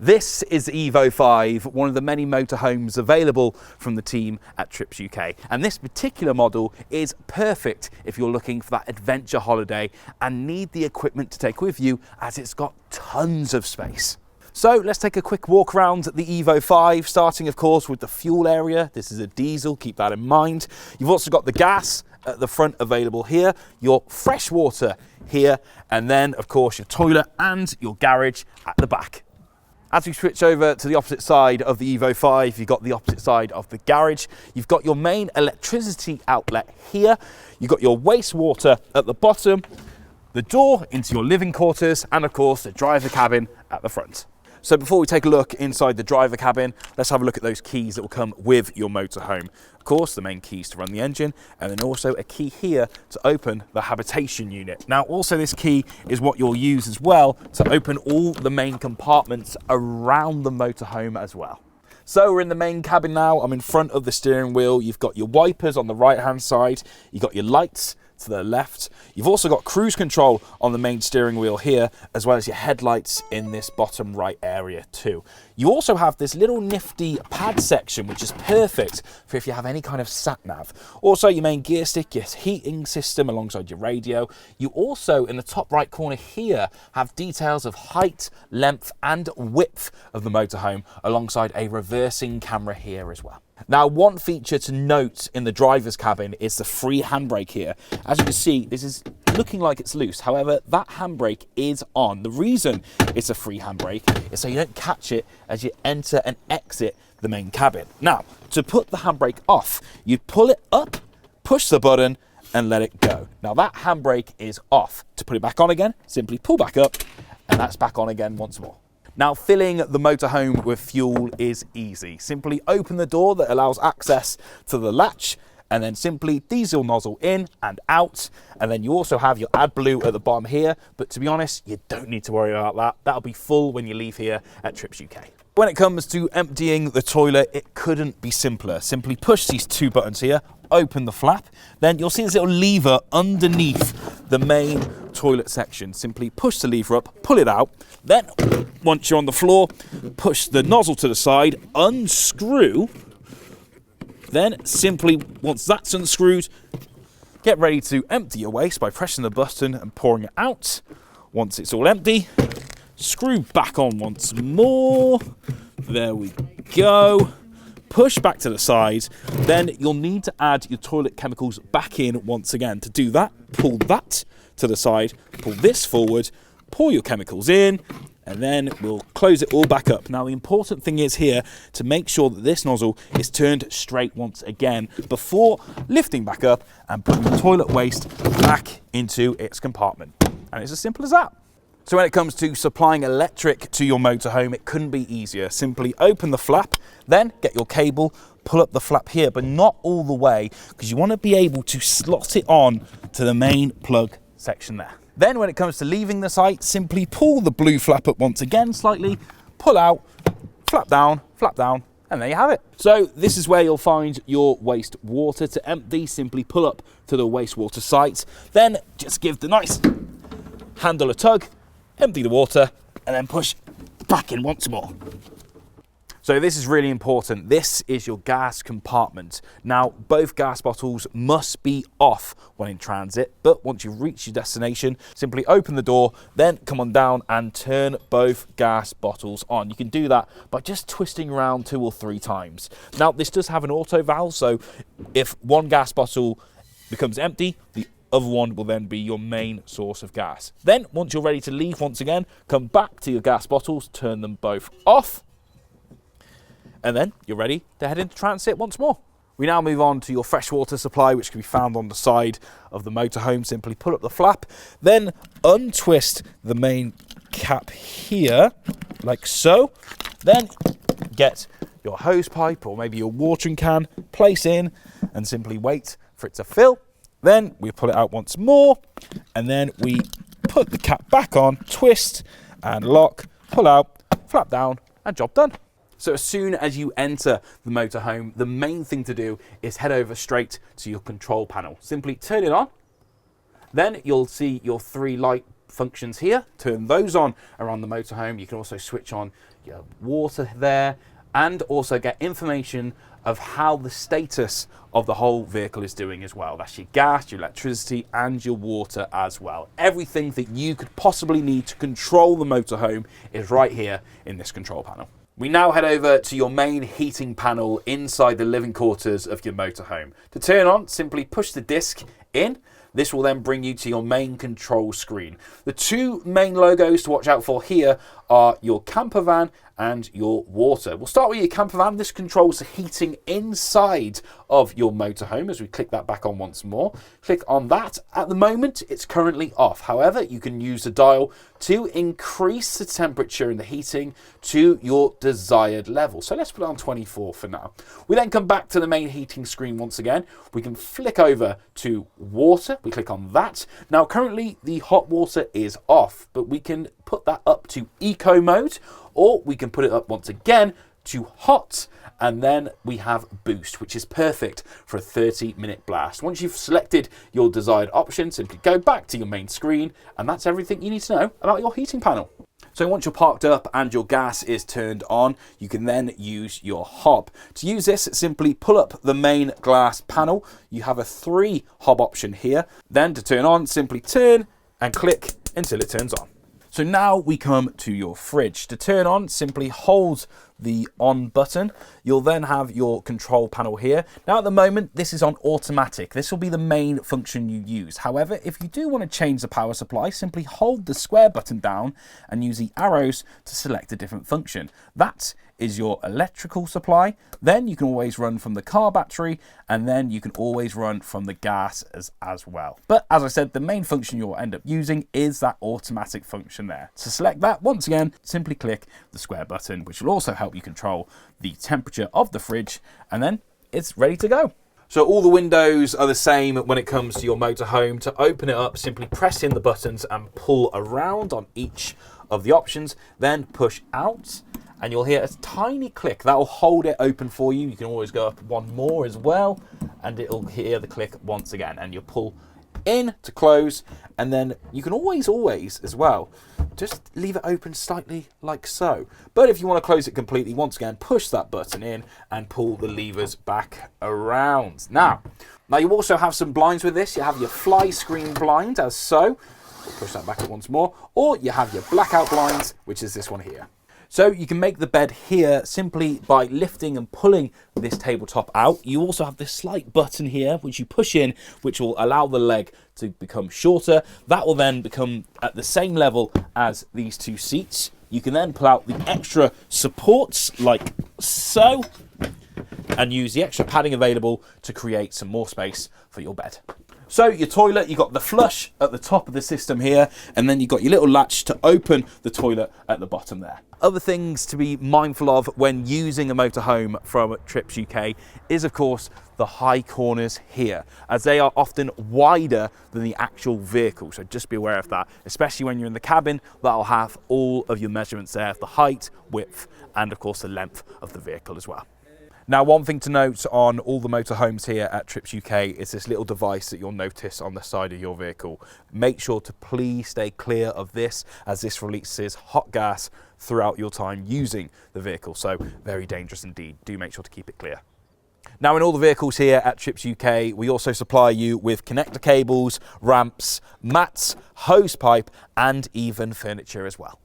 This is the Evo 5, one of the many motorhomes available from the team at Tripz UK. And this particular model is perfect if you're looking for that adventure holiday and need the equipment to take with you, as it's got tons of space. So let's take a quick walk around the Evo 5, starting of course with the fuel area. This is a diesel, keep that in mind. You've also got the gas at the front available here, your fresh water here, and then of course your toilet and your garage at the back. As we switch over to the opposite side of the Evo 5, you've got the opposite side of the garage. You've got your main electricity outlet here. You've got your wastewater at the bottom, the door into your living quarters, and of course the driver cabin at the front. So before we take a look inside the driver cabin, let's have a look at those keys that will come with your motorhome. Of course, the main keys to run the engine, and then also a key here to open the habitation unit. Now, also this key is what you'll use as well to open all the main compartments around the motorhome as well. So we're in the main cabin now. I'm in front of the steering wheel. You've got your wipers on the right-hand side. You've got your lights to the left. You've also got cruise control on the main steering wheel here, as well as your headlights in this bottom right area too. You also have this little nifty pad section, which is perfect for if you have any kind of sat nav. Also your main gear stick, your heating system alongside your radio. You also, in the top right corner here, have details of height, length and width of the motorhome, alongside a reversing camera here as well. Now, one feature to note in the driver's cabin is the free handbrake here. As you can see, this is looking like it's loose. However, that handbrake is on. The reason it's a free handbrake is so you don't catch it as you enter and exit the main cabin. Now, to put the handbrake off, you pull it up, push the button and let it go. Now that handbrake is off. To put it back on again, simply pull back up and that's back on again once more. Now, filling the motorhome with fuel is easy. Simply open the door that allows access to the latch and then simply diesel nozzle in and out. And then you also have your AdBlue at the bottom here. But to be honest, you don't need to worry about that. That'll be full when you leave here at Tripz UK. When it comes to emptying the toilet, it couldn't be simpler. Simply push these two buttons here, open the flap, then you'll see this little lever underneath the main toilet section. Simply push the lever up, pull it out, then once you're on the floor, push the nozzle to the side, unscrew, then simply, once that's unscrewed, get ready to empty your waste by pressing the button and pouring it out. Once it's all empty, screw back on once more, there we go. Push back to the side, then you'll need to add your toilet chemicals back in once again. To do that, pull that to the side, pull this forward, pour your chemicals in, and then we'll close it all back up. Now the important thing is here to make sure that this nozzle is turned straight once again before lifting back up and putting the toilet waste back into its compartment. And it's as simple as that. So when it comes to supplying electric to your motorhome, it couldn't be easier. Simply open the flap, then get your cable, pull up the flap here, but not all the way, because you want to be able to slot it on to the main plug section there. Then when it comes to leaving the site, simply pull the blue flap up once again slightly, pull out, flap down, and there you have it. So this is where you'll find your wastewater. To empty, simply pull up to the wastewater site, then just give the nice handle a tug, empty the water, and then push back in once more. So this is really important. This is your gas compartment. Now, both gas bottles must be off when in transit, but once you've reached your destination, simply open the door, then come on down and turn both gas bottles on. You can do that by just twisting around 2 or 3 times. Now, this does have an auto valve, so if one gas bottle becomes empty, the other one will then be your main source of gas. Then, once you're ready to leave once again, come back to your gas bottles, turn them both off, and then you're ready to head into transit once more. We now move on to your freshwater supply, which can be found on the side of the motorhome. Simply pull up the flap, then untwist the main cap here, like so. Then get your hose pipe or maybe your watering can, place in, and simply wait for it to fill. Then we pull it out once more, and then we put the cap back on, twist and lock, pull out, flap down, and job done. So as soon as you enter the motorhome, the main thing to do is head over straight to your control panel. Simply turn it on. Then you'll see your 3 light functions here, turn those on around the motorhome. You can also switch on your water there and also get information of how the status of the whole vehicle is doing as well. That's your gas, your electricity, and your water as well. Everything that you could possibly need to control the motorhome is right here in this control panel. We now head over to your main heating panel inside the living quarters of your motorhome. To turn on, simply push the disc in. This will then bring you to your main control screen. The two main logos to watch out for here are your camper van and your water. We'll start with your camper van. This controls the heating inside of your motorhome. As we click that back on once more, click on that. At the moment, it's currently off. However, you can use the dial to increase the temperature in the heating to your desired level. So let's put it on 24 for now. We then come back to the main heating screen once again. We can flick over to water. We click on that. Now, currently the hot water is off, but we can put that up to eco mode, or we can put it up once again to hot, and then we have boost, which is perfect for a 30-minute blast. Once you've selected your desired option, simply go back to your main screen, and that's everything you need to know about your heating panel. So once you're parked up and your gas is turned on, you can then use your hob. To use this, simply pull up the main glass panel. You have a 3 hob option here. Then to turn on, simply turn and click until it turns on. So now we come to your fridge. To turn on, simply hold the on button. You'll then have your control panel here. Now at the moment, this is on automatic. This will be the main function you use. However, if you do want to change the power supply, simply hold the square button down and use the arrows to select a different function. That is your electrical supply. Then you can always run from the car battery, and then you can always run from the gas as well. But as I said, the main function you'll end up using is that automatic function there. To select that, once again, simply click the square button, which will also help you control the temperature of the fridge, and then it's ready to go. So all the windows are the same when it comes to your motorhome. To open it up, simply press in the buttons and pull around on each of the options, then push out, and you'll hear a tiny click. That will hold it open for you. You can always go up one more as well, and it'll hear the click once again, and you'll pull in to close, and then you can always as well just leave it open slightly like so. But if you want to close it completely, once again push that button in and pull the levers back around. Now you also have some blinds with this. You have your fly screen blind as so. Push that back once more, or you have your blackout blinds, which is this one here. So you can make the bed here simply by lifting and pulling this tabletop out. You also have this slight button here, which you push in, which will allow the leg to become shorter. That will then become at the same level as these two seats. You can then pull out the extra supports like so, and use the extra padding available to create some more space for your bed. So your toilet, you've got the flush at the top of the system here, and then you've got your little latch to open the toilet at the bottom there. Other things to be mindful of when using a motorhome from Tripz UK is, of course, the high corners here, as they are often wider than the actual vehicle. So just be aware of that, especially when you're in the cabin. That'll have all of your measurements there, the height, width, and of course the length of the vehicle as well. Now, one thing to note on all the motorhomes here at Tripz UK is this little device that you'll notice on the side of your vehicle. Make sure to please stay clear of this, as this releases hot gas throughout your time using the vehicle. So very dangerous indeed. Do make sure to keep it clear. Now, in all the vehicles here at Tripz UK, we also supply you with connector cables, ramps, mats, hose pipe, and even furniture as well.